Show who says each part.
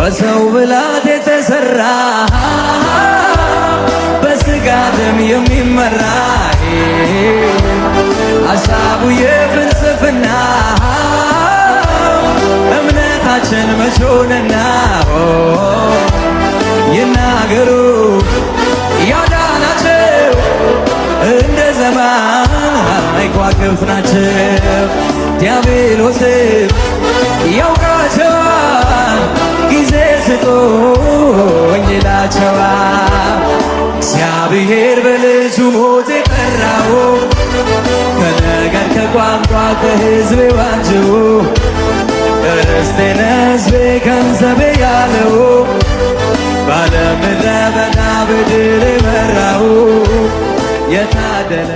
Speaker 1: በሰው ብላት የተሰራ በሥጋ ደም የሚመራ ሐሳቡ የፍልስፍና እምነታችን መች ሆነና ይናገሩ ያዳናቸው እንደ ሰማይ ከዋክብት ናቸው። ዲያብሎስም ያውቃቸዋል ጊዜ ስጦኝ ይላቸዋል። እግዚአብሔር በልጁ ሞት የጠራው ከነገር ከቋንቋ ከሕዝብ ዋጅው ርስቴን ሕዝቤ ገንዘቤ ያለው ባለምድረ በዳ በድል የመራው የታደለ